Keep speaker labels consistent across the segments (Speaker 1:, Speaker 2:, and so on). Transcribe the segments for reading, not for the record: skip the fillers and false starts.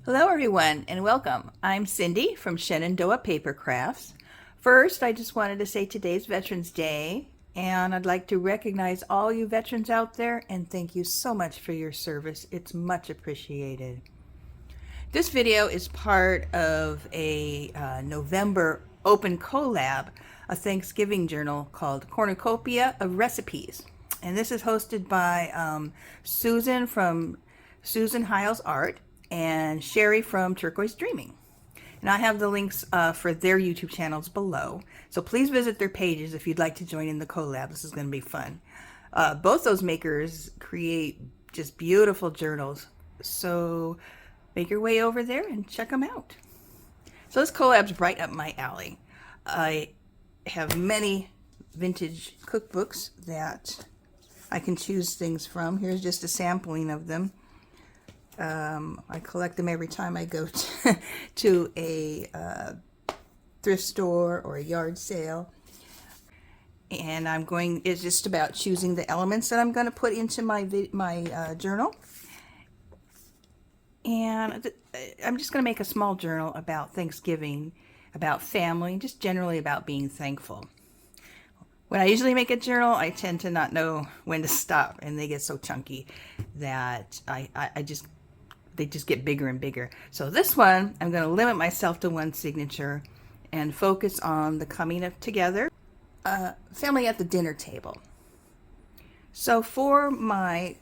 Speaker 1: Hello everyone and welcome. I'm Cindy from Shenandoah Paper Crafts. First, I just wanted to say today's Veterans Day and I'd like to recognize all you veterans out there and thank you so much for your service. It's much appreciated. This video is part of a November open collab, a Thanksgiving journal called Cornucopia of Recipes. And this is hosted by Susan from Susan Hiles Art and Sheree from Turquoise Dreaming. And I have the links for their YouTube channels below. So please visit their pages if you'd like to join in the collab. This is going to be fun. Both those makers create just beautiful journals. So make your way over there and check them out. So this collab's right up my alley. I have many vintage cookbooks that I can choose things from. Here's just a sampling of them. I collect them every time I go to a thrift store or a yard sale. And it's just about choosing the elements that I'm going to put into my journal. And I'm just going to make a small journal about Thanksgiving, about family, just generally about being thankful. When I usually make a journal, I tend to not know when to stop, and they get so chunky that they just get bigger and bigger. So this one, I'm going to limit myself to one signature and focus on the coming together, family at the dinner table. So for my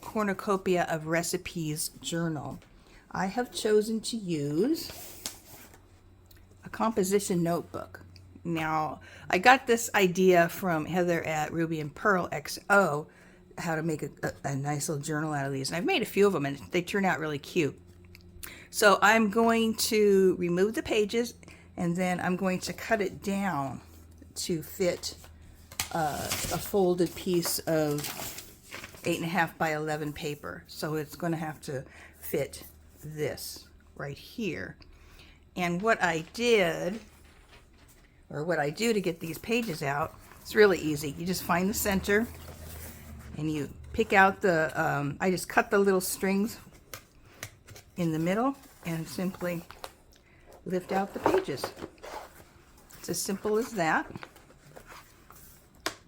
Speaker 1: Cornucopia of Recipes journal, I have chosen to use a composition notebook. Now, I got this idea from Heather at Ruby and Pearl XO, how to make a nice little journal out of these. And I've made a few of them and they turn out really cute. So I'm going to remove the pages and then I'm going to cut it down to fit a folded piece of 8.5 by 11 paper. So it's going to have to fit this right here. And what I did, or what I do to get these pages out, it's really easy. You just find the center and you pick out the, I just cut the little strings in the middle and simply lift out the pages. It's as simple as that.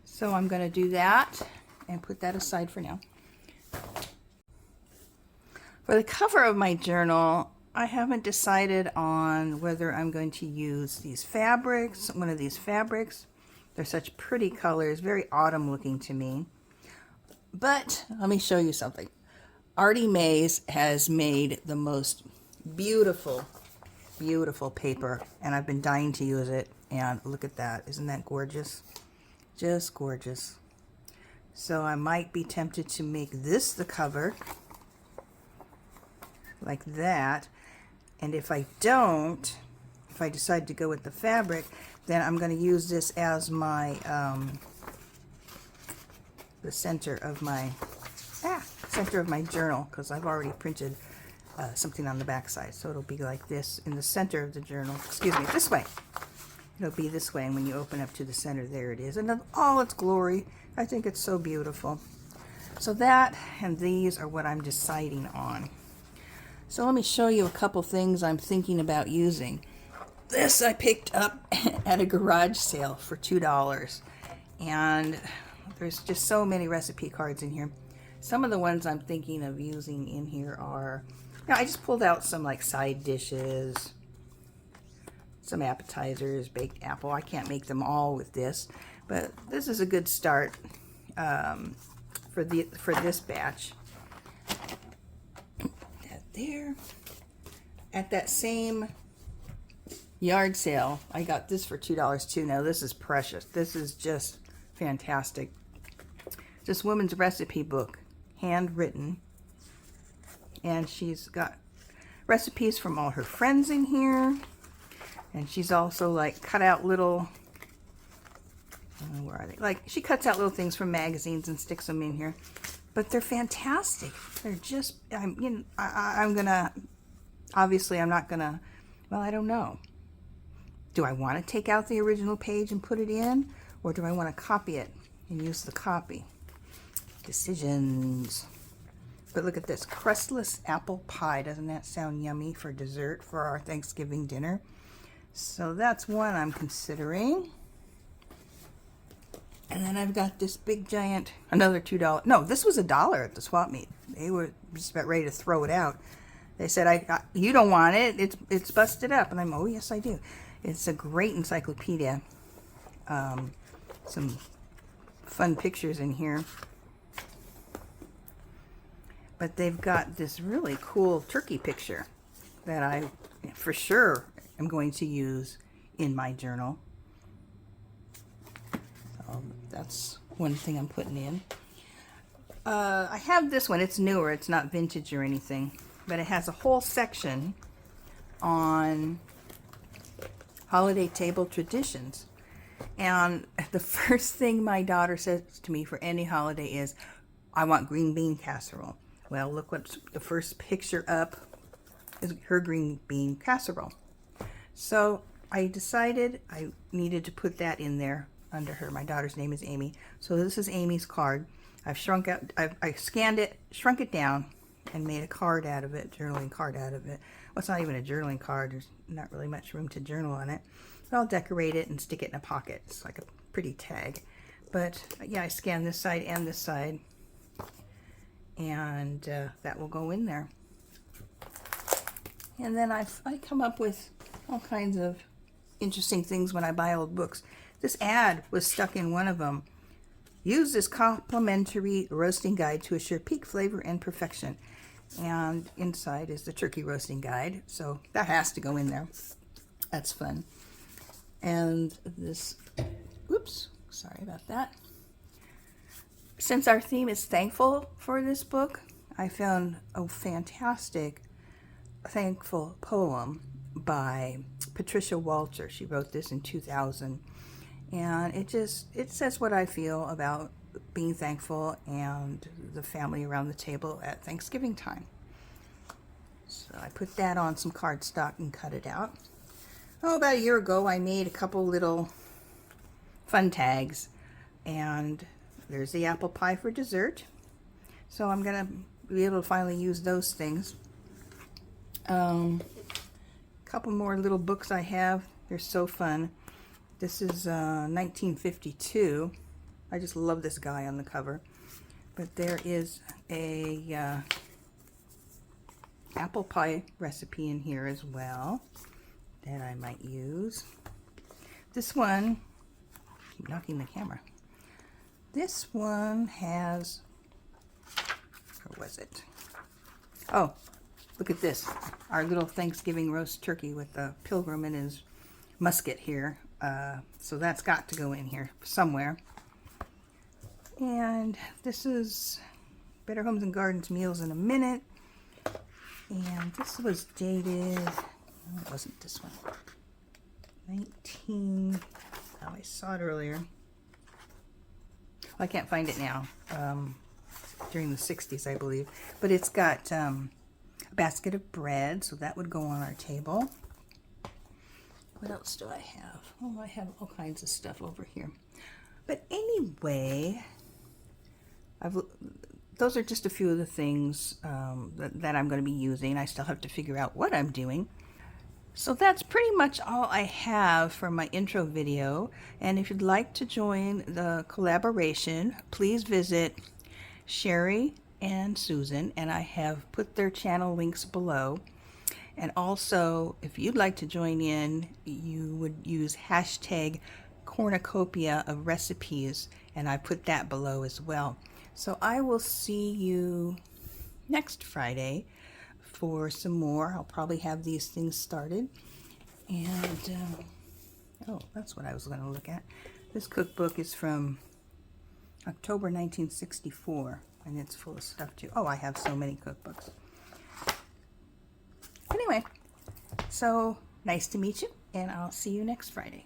Speaker 1: So I'm going to do that and put that aside for now. For the cover of my journal, I haven't decided on whether I'm going to use these fabrics, one of these fabrics. They're such pretty colors, very autumn looking to me. But let me show you something. Artie Mays has made the most beautiful, beautiful paper, and I've been dying to use it. And look at that. Isn't that gorgeous? Just gorgeous. So I might be tempted to make this the cover, like that. And if I don't, if I decide to go with the fabric, then I'm going to use this as my the center of my journal, because I've already printed something on the back side. So it'll be like this in the center of the journal. Excuse me, this way. It'll be this way, and when you open up to the center, there it is. And in all its glory, I think it's so beautiful. So that and these are what I'm deciding on. So let me show you a couple things I'm thinking about using. This I picked up at a garage sale for $2. And there's just so many recipe cards in here. Some of the ones I'm thinking of using in here are, I just pulled out some like side dishes, some appetizers, baked apple. I can't make them all with this, but this is a good start for this batch. That there. At that same yard sale, I got this for $2 too. Now this is precious. This is just fantastic. This woman's recipe book, handwritten, and she's got recipes from all her friends in here, and she's also like cut out little, where are they? Like she cuts out little things from magazines and sticks them in here, but they're fantastic. They're just, I'm gonna, obviously I'm not gonna, well, I don't know. Do I want to take out the original page and put it in, or do I want to copy it and use the copy? Decisions. But look at this, crustless apple pie. Doesn't that sound yummy for dessert for our Thanksgiving dinner? So that's one I'm considering. And then I've got this big giant, another $2. No, this was $1 at the swap meet. They were just about ready to throw it out. They said, you don't want it. It's busted up. And I'm, oh, yes, I do. It's a great encyclopedia. Some fun pictures in here. But they've got this really cool turkey picture that I, for sure, am going to use in my journal. So that's one thing I'm putting in. I have this one. It's newer. It's not vintage or anything. But it has a whole section on holiday table traditions. And the first thing my daughter says to me for any holiday is, I want green bean casserole. Well, look what's the first picture up is her green bean casserole. So I decided I needed to put that in there under her. My daughter's name is Amy. So this is Amy's card. I've I scanned it, shrunk it down, and made a card out of it, journaling card out of it. Well, it's not even a journaling card. There's not really much room to journal on it. But I'll decorate it and stick it in a pocket. It's like a pretty tag. But yeah, I scanned this side and this side. And that will go in there. And then I come up with all kinds of interesting things when I buy old books. This ad was stuck in one of them. Use this complimentary roasting guide to assure peak flavor and perfection. And inside is the turkey roasting guide. So that has to go in there. That's fun. And this, oops, sorry about that. Since our theme is thankful for this book, I found a fantastic thankful poem by Patricia Walter. She wrote this in 2000. And it says what I feel about being thankful and the family around the table at Thanksgiving time. So I put that on some cardstock and cut it out. Oh, about a year ago, I made a couple little fun tags. And there's the apple pie for dessert. So I'm going to be able to finally use those things. A couple more little books I have. They're so fun. This is 1952. I just love this guy on the cover. But there is a apple pie recipe in here as well that I might use. This one, keep knocking the camera. This one has, where was it? Oh, look at this. Our little Thanksgiving roast turkey with the pilgrim and his musket here. So that's got to go in here somewhere. And this is Better Homes and Gardens Meals in a Minute. And this was dated, no, it wasn't this one. 19, oh, I saw it earlier. I can't find it now. During the 60s, I believe. But it's got a basket of bread, so that would go on our table. What else do I have? Oh, I have all kinds of stuff over here. But anyway, those are just a few of the things that I'm going to be using. I still have to figure out what I'm doing. So that's pretty much all I have for my intro video. And if you'd like to join the collaboration, please visit Sheree and Susan, and I have put their channel links below. And also, if you'd like to join in, you would use hashtag cornucopia of recipes, and I put that below as well. So I will see you next Friday for some more. I'll probably have these things started. And, oh, that's what I was going to look at. This cookbook is from October 1964, and it's full of stuff too. Oh, I have so many cookbooks. Anyway, so nice to meet you, and I'll see you next Friday.